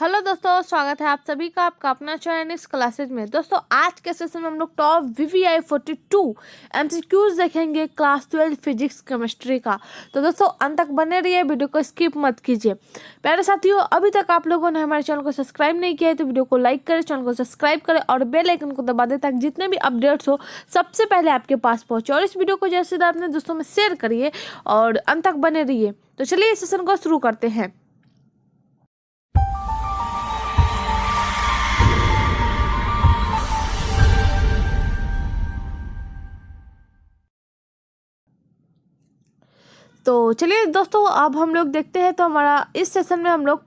Hello दोस्तों, स्वागत है आप सभी का आपका अपना चैनल इस क्लासेज में। दोस्तों आज के सेशन में हम लोग टॉप VVI 42 MCQs देखेंगे क्लास 12 फिजिक्स केमिस्ट्री का। तो दोस्तों अंत तक बने रहिए, वीडियो को स्किप मत कीजिए। प्यारे साथियों, अभी तक आप लोगों ने हमारे चैनल को सब्सक्राइब नहीं किया है तो वीडियो को लाइक करें, चैनल को सब्सक्राइब करें और बेल आइकन को दबा दें ताकि जितने भी अपडेट्स हो सबसे पहले आपके पास पहुंचे। और इस वीडियो को जैसे अपने दोस्तों में शेयर करिए और अंत तक बने रहिए। तो चलिए इस सेशन को शुरू करते हैं। तो चलिए दोस्तों, अब हम लोग देखते हैं। तो हमारा इस सेशन में हम लोग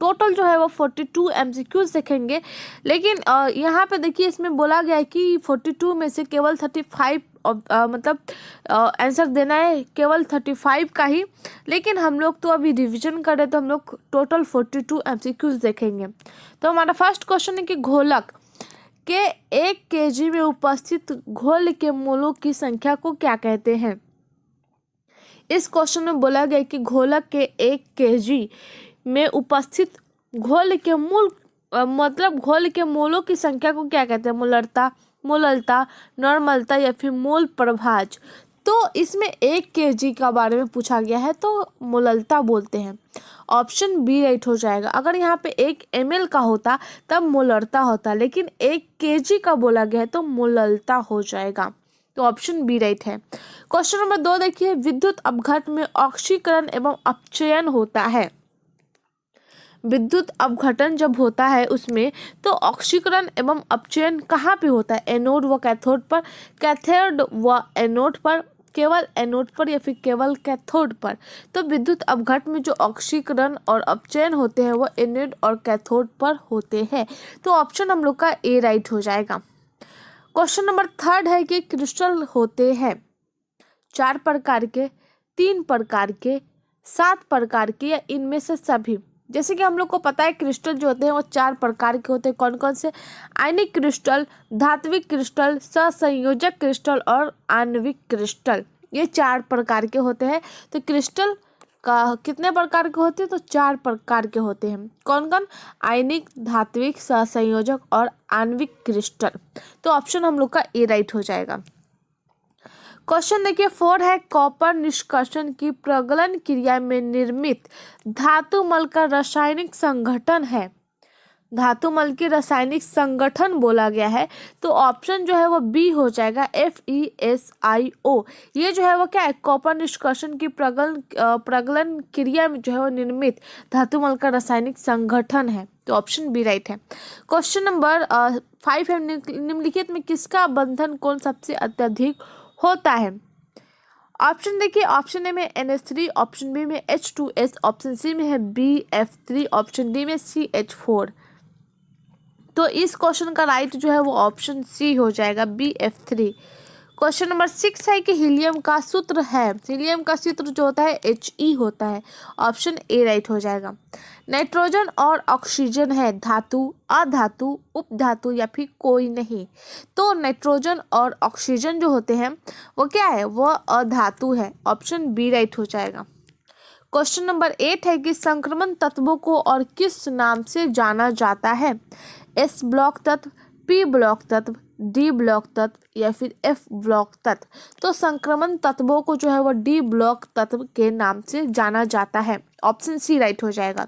टोटल जो है वो 42 MCQs देखेंगे। लेकिन यहाँ पे देखिए, इसमें बोला गया है कि 42 में से केवल 35 मतलब आंसर देना है, केवल 35 का ही। लेकिन हम लोग तो अभी रिवीजन कर रहे, तो हम लोग टोटल 42 MCQs देखेंगे। तो हमारा फर्स्ट क्वेश्चन है कि घोलक के 1 kg में उपस्थित घोल के मोलों की संख्या को क्या कहते हैं। इस क्वेश्चन में बोला गया कि घोलक के 1 kg में उपस्थित घोल के मूल मतलब घोल के मोलों की संख्या को क्या कहते हैं। मोलरता, मोललता, नॉर्मलता या फिर मोल प्रभाज। तो इसमें 1 kg का बारे में पूछा गया है तो मोललता बोलते हैं। ऑप्शन बी राइट हो जाएगा। अगर यहाँ पे 1 ml का होता तब मोलरता होता, लेकिन 1 kg का बोला गया है तो मोललता हो जाएगा। तो ऑप्शन बी राइट है। क्वेश्चन नंबर 2 देखिए, विद्युत अपघटन में ऑक्सीकरण एवं अपचयन होता है। विद्युत अपघटन जब होता है उसमें तो ऑक्सीकरण एवं अपचयन कहाँ पे होता है। एनोड व कैथोड पर, कैथोड व एनोड पर, केवल एनोड पर या फिर केवल कैथोड पर। तो विद्युत अपघटन में जो ऑक्सीकरण और अपचयन होते हैं वो एनोड और कैथोड पर होते हैं। तो ऑप्शन हम लोग का ए राइट हो जाएगा। क्वेश्चन नंबर 3 है कि क्रिस्टल होते हैं 4 प्रकार के, 3 प्रकार के, 7 प्रकार के या इनमें से सभी। जैसे कि हम लोग को पता है क्रिस्टल जो होते हैं वो 4 प्रकार के होते हैं। कौन कौन से। आयनिक क्रिस्टल, धात्विक क्रिस्टल, सहसंयोजक क्रिस्टल और आणविक क्रिस्टल। ये 4 प्रकार के होते हैं। तो क्रिस्टल का कितने प्रकार के होते हैं, तो 4 प्रकार के होते हैं। कौन कौन। आयनिक, धात्विक, सहसंयोजक और आणविक क्रिस्टल। तो ऑप्शन हम लोग का ए राइट हो जाएगा। क्वेश्चन देखिए 4 है, कॉपर निष्कर्षण की प्रगलन क्रिया में निर्मित धातुमल का रासायनिक संगठन है। धातुमल के रासायनिक संगठन बोला गया है तो ऑप्शन जो है वो बी हो जाएगा, FeSiO। ये जो है वो क्या है, कॉपर निष्कर्षण की प्रगलन क्रिया में जो है वो निर्मित धातुमल का रासायनिक संगठन है। तो ऑप्शन बी राइट है। क्वेश्चन नंबर 5 है, निम्नलिखित में किसका बंधन कोण सबसे अत्यधिक होता है। ऑप्शन देखिए, ऑप्शन ए में NH3, ऑप्शन बी में H2S, ऑप्शन सी में है BF3, ऑप्शन डी में CH4। तो इस क्वेश्चन का राइट जो है वो ऑप्शन सी हो जाएगा, BF3। क्वेश्चन नंबर 6 है कि हीलियम का सूत्र है, हीलियम का सूत्र जो होता है He होता है। ऑप्शन ए राइट हो जाएगा। नाइट्रोजन और ऑक्सीजन है धातु, अधातु, उपधातु या फिर कोई नहीं। तो नाइट्रोजन और ऑक्सीजन जो होते हैं वो क्या है, वो अधातु है। ऑप्शन बी राइट हो जाएगा। क्वेश्चन नंबर 8 है कि संक्रमण तत्वों को और किस नाम से जाना जाता है। S ब्लॉक तत्व, P ब्लॉक तत्व, D ब्लॉक तत्व या फिर F ब्लॉक तत्व। तो संक्रमण तत्वों को जो है वो D ब्लॉक तत्व के नाम से जाना जाता है। ऑप्शन सी राइट हो जाएगा।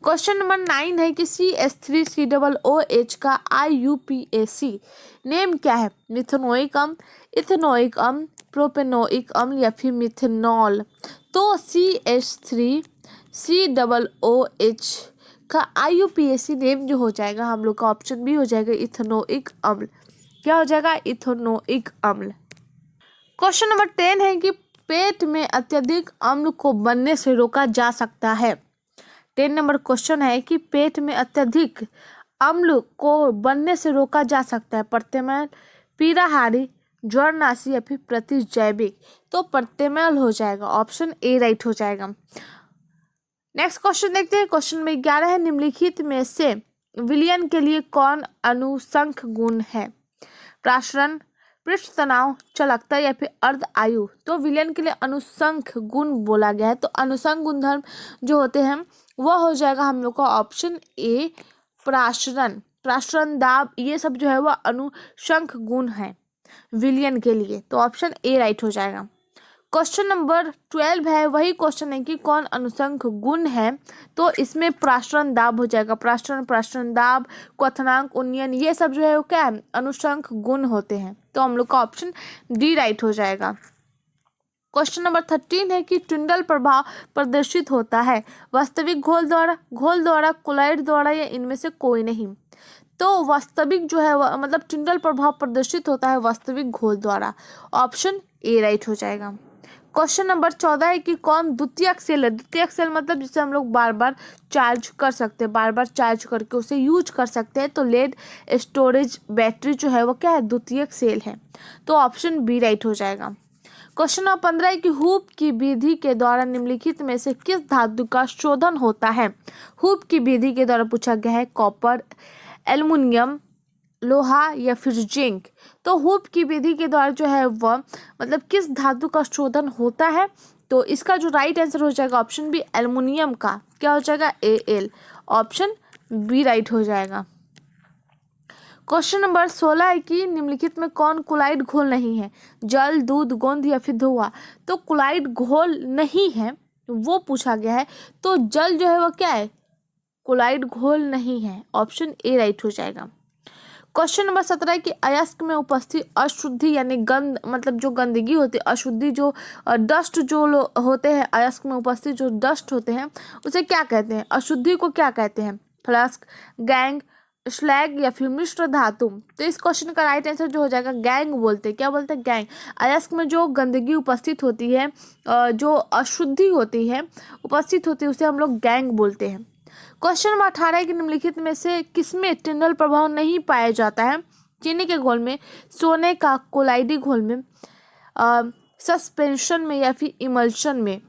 क्वेश्चन नंबर 9 है कि CH3COOH का IUPAC नेम क्या है। मिथेनोइक अम्ल, इथेनोइक अम्ल, प्रोपेनोइक अम्ल या फिर मिथेनॉल। तो CH3COOH का IUPAC नेम जो हो जाएगा हम लोग का ऑप्शन बी हो जाएगा, इथेनोइक अम्ल। क्या हो जाएगा, इथेनोइक अम्ल। क्वेश्चन नंबर 10 है कि पेट में अत्यधिक अम्ल को बनने से रोका जा सकता है। 10 नंबर क्वेश्चन है कि पेट में अत्यधिक अम्ल को बनने से रोका जा सकता है। प्रत्यमैल, पीराहारी, ज्वरनाशी या फिर प्रतिजैविक। तो प्रत्यमैल हो जाएगा। ऑप्शन ए राइट हो जाएगा। नेक्स्ट क्वेश्चन देखते हैं। क्वेश्चन नंबर 11 है, निम्नलिखित में से विलयन के लिए कौन अनुशंक गुण है। प्रसारण, पृष्ठ तनाव, चालकता या फिर अर्ध आयु। तो विलयन के लिए अनुषंग गुण बोला गया है, तो अनुषंग गुणधर्म जो होते हैं वह हो जाएगा हम लोग का ऑप्शन ए प्रासरण, प्रासरण दाब, ये सब जो है वह अनुषंग गुण है विलयन के लिए, तो ऑप्शन ए राइट हो जाएगा। क्वेश्चन नंबर 12 है, वही क्वेश्चन है कि कौन अनुषंग गुण है, तो इसमें प्रासरण दाब हो जाएगा। प्रासरण, प्रासरण दाब, क्वथनांक, उन्नयन, ये सब जो है वो क्या है, अनुषंग गुण होते हैं, तो हम लोग का ऑप्शन डी राइट हो जाएगा। क्वेश्चन नंबर 13 है कि ट्विंडल प्रभाव प्रदर्शित होता है वास्तविक घोल द्वारा, कोलाइड द्वारा या इनमें से कोई नहीं। तो वास्तविक जो है मतलब ट्विंडल प्रभाव प्रदर्शित होता है वास्तविक घोल द्वारा, ऑप्शन ए राइट हो जाएगा। क्वेश्चन नंबर 14 है कि कौन द्वितीयक सेल है। द्वितीयक सेल मतलब जिसे हम लोग बार बार चार्ज कर सकते हैं, बार बार चार्ज करके उसे यूज कर सकते हैं, तो लेड स्टोरेज बैटरी जो है वो क्या है, द्वितीयक सेल है, तो ऑप्शन बी राइट हो जाएगा। क्वेश्चन नंबर 15 है कि हूप की विधि के द्वारा निम्नलिखित में से किस धातु का शोधन होता है। हूप की विधि के द्वारा पूछा गया है कॉपर, एल्युमिनियम, लोहा या फिर जिंक। तो हूप की विधि के द्वारा जो है वह मतलब किस धातु का शोधन होता है, तो इसका जो राइट आंसर हो जाएगा ऑप्शन बी एल्युमिनियम का, क्या हो जाएगा एल, ऑप्शन बी राइट हो जाएगा। क्वेश्चन नंबर 16 है कि निम्नलिखित में कौन कोलाइड घोल नहीं है, जल, दूध, गोंद या फिर धुआं। तो कोलाइड घोल नहीं है वो पूछा गया है, तो जल जो है वो क्या है, कोलाइड घोल नहीं है, ऑप्शन ए राइट हो जाएगा। क्वेश्चन नंबर 17 है कि अयस्क में उपस्थित अशुद्धि यानी गंध मतलब जो गंदगी होती है, अशुद्धि जो डस्ट जो होते हैं, अयस्क में उपस्थित जो डस्ट होते हैं उसे क्या कहते हैं, अशुद्धि को क्या कहते हैं, फ्लस्क, गैंग, स्लैग या फिर मिश्र धातु। तो इस क्वेश्चन का राइट आंसर जो हो जाएगा गैंग बोलते हैं, क्या बोलते हैं गैंग। अयस्क में जो गंदगी उपस्थित होती है, जो अशुद्धि होती है उपस्थित होती है, उसे हम लोग गैंग बोलते हैं। क्वेश्चन नंबर 18 के निम्नलिखित में से किसमें टिंडल प्रभाव नहीं पाया जाता है। चीनी के घोल में, सोने का कोलाइडी घोल में, सस्पेंशन में या फिर इमल्शन में।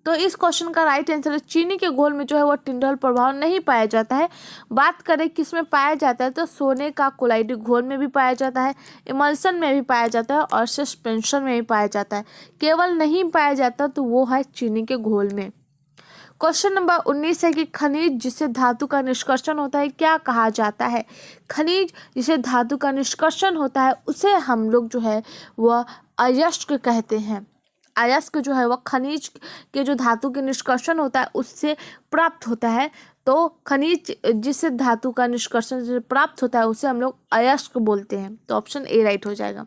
तो इस क्वेश्चन का राइट आंसर है चीनी के घोल में जो है वो टिंडल प्रभाव नहीं पाया जाता है। बात करें किस में पाया जाता है, तो सोने का कोलाइडी घोल में भी पाया जाता है, इमल्शन में भी पाया जाता है और सस्पेंशन में भी पाया जाता है। केवल नहीं पाया जाता तो वो है चीनी के घोल में। क्वेश्चन नंबर 19 है कि खनिज जिसे धातु का निष्कर्षण होता है क्या कहा जाता है। खनिज जिसे धातु का निष्कर्षण होता है उसे हम लोग जो है वह अयस्क कहते हैं। अयस्क जो है वह खनिज के जो धातु के निष्कर्षण होता है उससे प्राप्त होता है, तो खनिज जिसे धातु का निष्कर्षण से प्राप्त होता है उसे हम लोग अयस्क बोलते हैं, तो ऑप्शन ए राइट हो जाएगा।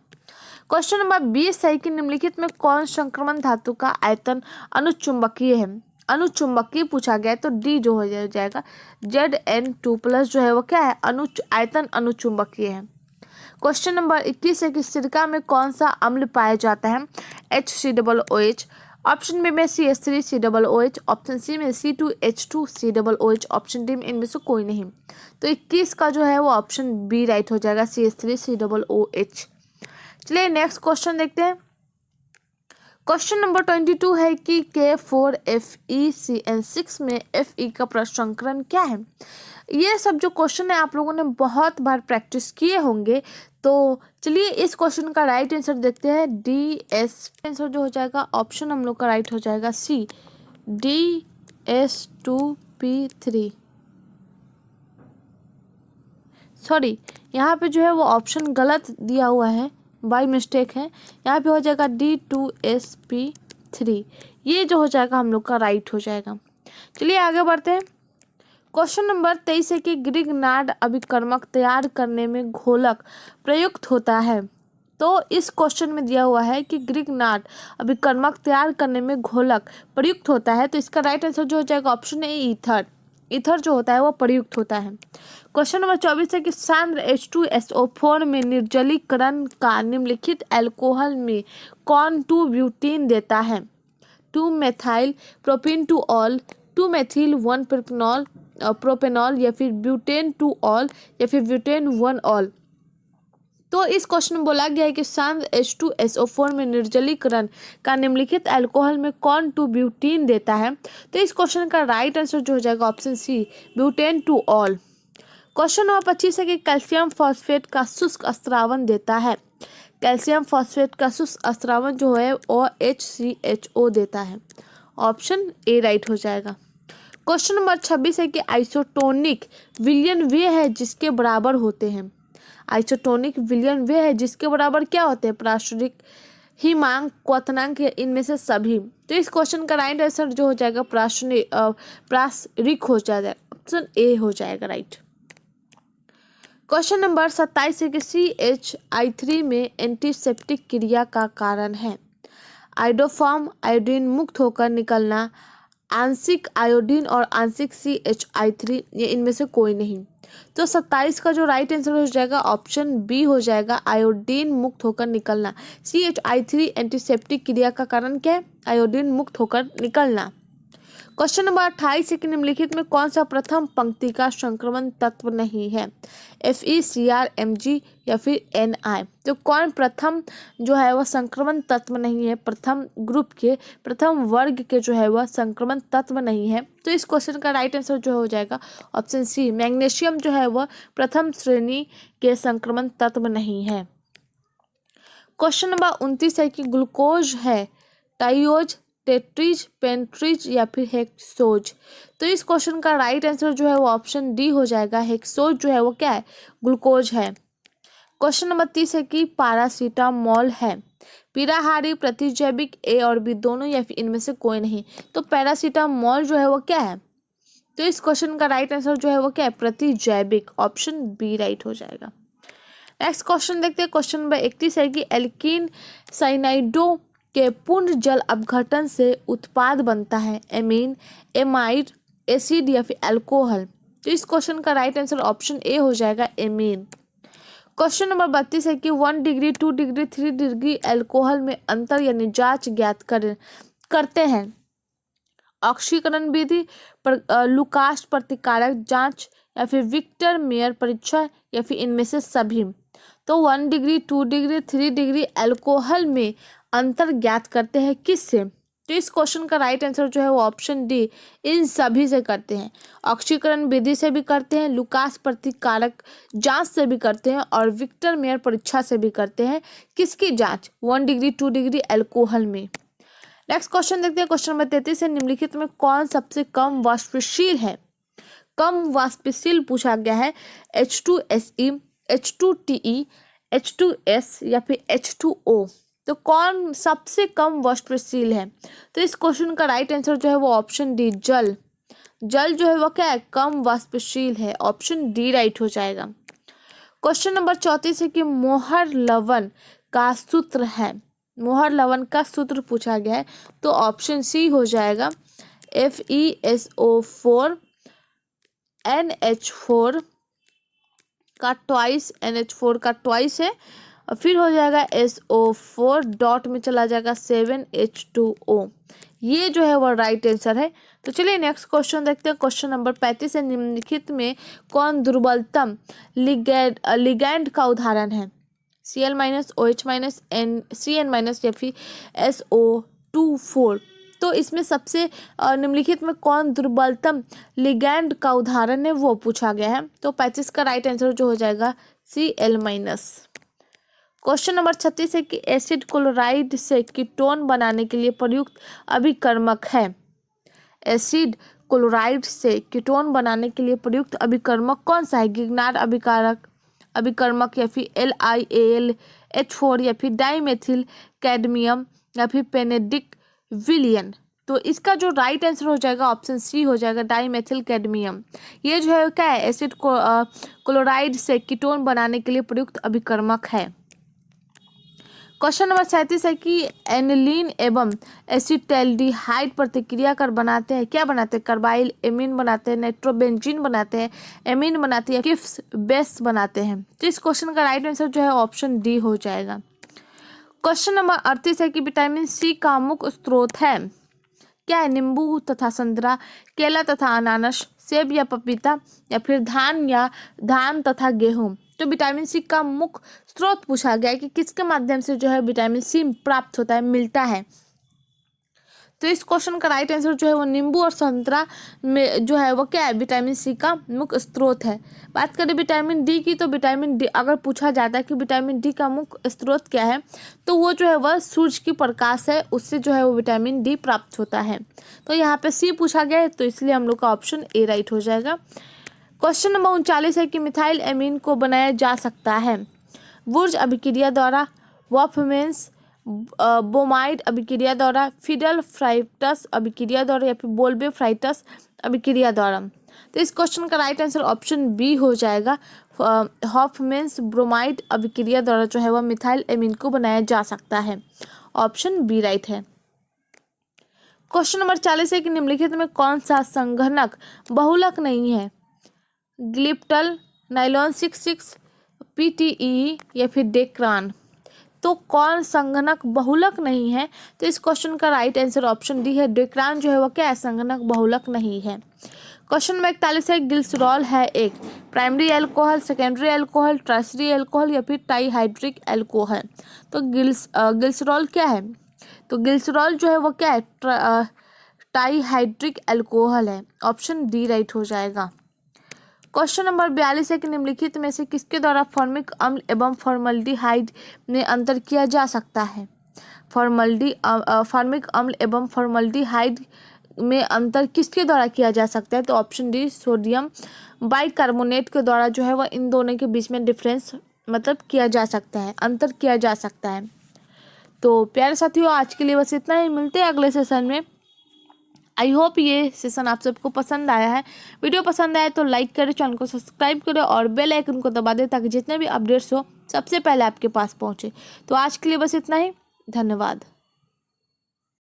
क्वेश्चन नंबर 20 है कि निम्नलिखित में कौन संक्रमण धातु का आयतन अनुचुंबकीय है। अनुचुंबकीय पूछा गया है तो डी जो हो जाएगा Zn2+ जो है वो क्या है, आयतन अनुचुंबकीय है। क्वेश्चन नंबर 21 है कि सिरका में कौन सा अम्ल पाया जाता है, HCOOH, ऑप्शन बी में CH3COOH, ऑप्शन सी में C2H2COOH, ऑप्शन डी में इनमें से कोई नहीं। तो 21 का जो है वो ऑप्शन बी राइट हो जाएगा CH3COOH। चलिए नेक्स्ट क्वेश्चन देखते हैं। क्वेश्चन नंबर 22 है कि K4FeCN6 में Fe का प्रसंस्करण क्या है। ये सब जो क्वेश्चन है आप लोगों ने बहुत बार प्रैक्टिस किए होंगे, तो चलिए इस क्वेश्चन का राइट आंसर देखते हैं। DS आंसर जो हो जाएगा ऑप्शन हम लोग का राइट हो जाएगा सी DS2P3। सॉरी यहाँ पे जो है वो ऑप्शन गलत दिया हुआ है, बाय मिस्टेक है, यहाँ पे हो जाएगा D2SP3, ये जो हो जाएगा हम लोग का राइट हो जाएगा। चलिए आगे बढ़ते हैं। क्वेश्चन नंबर 23 है कि ग्रिग्नार्ड अभिकर्मक तैयार करने में घोलक प्रयुक्त होता है। तो इस क्वेश्चन में दिया हुआ है कि ग्रिग्नार्ड अभिकर्मक तैयार करने में घोलक प्रयुक्त होता है, तो इसका राइट आंसर जो हो जाएगा ऑप्शन ए ईथर। ईथर जो होता है वो प्रयुक्त होता है। क्वेश्चन नंबर 24 है कि सांद्र H2SO4 में निर्जलीकरण का निम्नलिखित एल्कोहल में कौन 2-ब्यूटीन देता है। 2-मेथाइल प्रोपीन 2-ऑल, 2-मेथिल 1-प्रोपेनॉल या फिर ब्यूटेन 2-ऑल या फिर ब्यूटेन 1-ऑल। तो इस क्वेश्चन में बोला गया है कि सांद्र H2SO4 में निर्जलीकरण का निम्नलिखित अल्कोहल में कौन 2-ब्यूटीन देता है। तो इस क्वेश्चन का राइट आंसर जो हो जाएगा ऑप्शन सी ब्यूटेन 2-ऑल। क्वेश्चन नंबर 25 है कि कैल्शियम फॉस्फेट का शुष्क स्रावन देता है। कैल्शियम फॉस्फेट का शुष्क स्रावन जो है वो HCHO देता है। ऑप्शन ए राइट हो जाएगा। क्वेश्चन नंबर 26 है कि आइसोटोनिक विलयन वे है जिसके बराबर होते हैं। आइसोटोनिक विलयन वे है जिसके बराबर क्या होते हैं? प्रासंगिक, हिमांक, क्वथनांक या इनमें से सभी। तो इस क्वेश्चन का राइट आंसर जो हो जाएगा प्रासंगिक हो जाएगा। ऑप्शन ए हो जाएगा राइट। क्वेश्चन नंबर 27 है कि CH3 में एंटीसेप्टिक क्रिया का कारण है। आयोडोफॉर्म, आयोडीन मुक्त होकर निकलना, आंशिक आयोडीन और आंशिक CH3, ये इनमें से कोई नहीं। तो 27 का जो राइट आंसर हो जाएगा ऑप्शन बी हो जाएगा, आयोडीन मुक्त होकर निकलना। CH3 एंटीसेप्टिक क्रिया का कारण क्या है? आयोडीन मुक्त होकर निकलना। क्वेश्चन नंबर 28 है कि निम्नलिखित में कौन सा प्रथम पंक्ति का संक्रमण तत्व नहीं है? FeCr, Mg या फिर Ni। तो कौन प्रथम जो है वह संक्रमण तत्व नहीं है? प्रथम ग्रुप के, प्रथम वर्ग के जो है वह संक्रमण तत्व नहीं है। तो इस क्वेश्चन का राइट आंसर जो हो जाएगा ऑप्शन सी, मैग्नीशियम जो है वह प्रथम श्रेणी के संक्रमण तत्व नहीं है। क्वेश्चन नंबर 29 है कि ग्लूकोज है टाइओज, टेट्रीज, पेंट्रीज या फिर हेक्सोज। तो इस क्वेश्चन का राइट आंसर जो है वो ऑप्शन डी हो जाएगा, हेक्सोज जो है वो क्या है? ग्लूकोज है। क्वेश्चन नंबर 30 है कि पैरासीटामोल है पीराहारी, प्रतिजैविक, ए और बी दोनों या फिर इनमें से कोई नहीं। तो पैरासीटामोल जो है वो क्या है? तो इस क्वेश्चन का राइट आंसर जो है वो क्या है? प्रतिजैविक। ऑप्शन बी राइट हो जाएगा। नेक्स्ट क्वेश्चन देखते हैं। क्वेश्चन नंबर 31 है कि एल्कीन साइनाइडो के पूर्ण जल अपघटन से उत्पाद बनता है एमीन, एमाइड, एसिड या फिर अल्कोहल। तो इस क्वेश्चन का राइट आंसर ऑप्शन ए हो जाएगा, एमीन। क्वेश्चन नंबर 32 है कि 1 डिग्री, 2 डिग्री, 3 डिग्री अल्कोहल में अंतर यानी जांच ज्ञात करते हैं। ऑक्सीकरण विधि, लुकास प्रतिकारक जांच या फिर विक्टर मेयर परीक्षण या फिर इनमें से सभी। तो 1 डिग्री, 2 डिग्री, 3 डिग्री अल्कोहल में अंतर ज्ञात करते हैं किससे? तो इस क्वेश्चन का राइट आंसर जो है वो ऑप्शन डी, इन सभी से करते हैं। ऑक्सीकरण विधि से भी करते हैं, लुकास प्रतिकारक जांच से भी करते हैं और विक्टर मेयर परीक्षा से भी करते हैं। किसकी जांच? 1 डिग्री, 2 डिग्री अल्कोहल में। नेक्स्ट क्वेश्चन देखते हैं। क्वेश्चन नंबर 33 है निम्नलिखित में कौन सबसे कम वाष्पशील है? कम वाष्पशील पूछा गया है। H2SE, H2TE, H2S या फिर H2O। तो कौन सबसे कम वाष्पशील है? तो इस क्वेश्चन का राइट आंसर जो है वो ऑप्शन डी, जल। जल जो है वो क्या है? कम वाष्पशील है। ऑप्शन डी राइट हो जाएगा। क्वेश्चन नंबर 34 है कि मोहर लवण का सूत्र है। मोहर लवण का सूत्र पूछा गया है तो ऑप्शन सी हो जाएगा, FeSO4 NH4 का ट्वाइस, NH4 का ट्वाइस है और फिर हो जाएगा SO4 डॉट में चला जाएगा 7H2O। ये जो है वो राइट आंसर है। तो चलिए नेक्स्ट क्वेश्चन देखते हैं। क्वेश्चन नंबर 35 है निम्नलिखित में कौन दुर्बलतम लिगैंड का उदाहरण है? Cl-, OH-, Cn- या फिर SO2 तो इसमें सबसे निम्नलिखित में कौन दुर्बलतम लिगैंड का उदाहरण है वो पूछा गया है। तो 35 का राइट आंसर जो हो जाएगा Cl-। क्वेश्चन नंबर 36 है कि एसिड क्लोराइड से कीटोन बनाने के लिए प्रयुक्त अभिकर्मक है। एसिड क्लोराइड से कीटोन बनाने के लिए प्रयुक्त अभिकर्मक कौन सा है? गिग्नार अभिकर्मक या फिर LiAlH4 या फिर डाइमेथिल कैडमियम या फिर पेनेडिक विलियन। तो इसका जो राइट आंसर हो जाएगा ऑप्शन सी हो जाएगा, डाइमेथिल कैडमियम। ये जो है क्या है? एसिड क्लोराइड से कीटोन बनाने के लिए प्रयुक्त अभिकर्मक है। क्वेश्चन नंबर 37 है कि एनिलीन एवं एसिटाल्डिहाइड प्रतिक्रिया कर बनाते हैं, क्या बनाते हैं? कार्बाइल, एमीन बनाते हैं, नाइट्रोबेंजीन बनाते हैं, एमीन बनाते हैं, किफ्स बेस बनाते हैं। तो इस क्वेश्चन का राइट आंसर जो है ऑप्शन डी हो जाएगा। क्वेश्चन नंबर 38 है कि विटामिन सी का मुख्य स्रोत है, क्या है? नींबू तथा संतरा, केला तथा अनानास, सेब या पपीता या फिर धान तथा गेहूं। तो विटामिन सी का मुख्य स्रोत पूछा गया है कि किसके माध्यम से जो है विटामिन सी प्राप्त होता है, मिलता है। तो इस क्वेश्चन का राइट आंसर जो है वो नींबू और संतरा में जो है वो क्या है, विटामिन सी का मुख्य स्रोत है। बात करें विटामिन डी की, तो विटामिन डी अगर पूछा जाता है कि विटामिन डी का मुख्य स्रोत क्या है, तो वो जो है वह सूर्य की प्रकाश है, उससे जो है वो विटामिन डी प्राप्त होता है। तो यहाँ पे सी पूछा गया है, तो इसलिए हम लोग का ऑप्शन ए राइट हो जाएगा। क्वेश्चन नंबर 39 है कि मिथाइल एमीन को बनाया जा सकता है वुर्ज अभिक्रिया द्वारा, वॉफमेंस बोमाइड अभिक्रिया द्वारा, फिडल फ्राइटस अभिक्रिया द्वारा, या फिर बोल्बे फ्राइटस अभिक्रिया द्वारा। तो इस क्वेश्चन का राइट आंसर ऑप्शन बी हो जाएगा। हॉफमेंस ब्रोमाइड अभिक्रिया द्वारा जो है वह मिथाइल एमीन को बनाया जा सकता है। ऑप्शन बी राइट है। क्वेश्चन नंबर 40 है कि निम्नलिखित में कौन सा संघनक बहुलक नहीं है, ग्लिप्टल, नाइलॉन 66, पीटीई या फिर डेक्रान। तो कौन संगणक बहुलक नहीं है, तो इस क्वेश्चन का राइट आंसर ऑप्शन डी है, डेक्रान जो है वो क्या है, संगणक बहुलक नहीं है। क्वेश्चन नंबर 41 है ग्लिसरॉल है एक primary alcohol, secondary alcohol, tertiary alcohol या फिर टाइहाइड्रिक अल्कोहल। तो ग्लिसरॉल क्या है, तो ग्लिसरॉल जो है वो क्या है, टाइहाइड्रिक अल्कोहल है। ऑप्शन डी राइट हो जाएगा। क्वेश्चन नंबर 42 है कि निम्नलिखित में से किसके द्वारा फॉर्मिक अम्ल एवं फॉर्मल्डिहाइड में अंतर किया जा सकता है। फॉर्मिक अम्ल एवं फॉर्मल्डिहाइड में अंतर किसके द्वारा किया जा सकता है, तो ऑप्शन डी सोडियम बाइकार्बोनेट के द्वारा जो है वह इन दोनों के बीच में डिफरेंस मतलब किया जा सकता है, अंतर किया जा सकता है। तो प्यारे साथियों, आज के लिए बस इतना ही, मिलते हैं अगले सेशन में। आई होप ये सेशन आप सबको पसंद आया है। वीडियो पसंद आया तो लाइक करें, चैनल को सब्सक्राइब करें और बेल आइकन को दबा दें ताकि जितने भी अपडेट्स हो सबसे पहले आपके पास पहुंचे। तो आज के लिए बस इतना ही, धन्यवाद।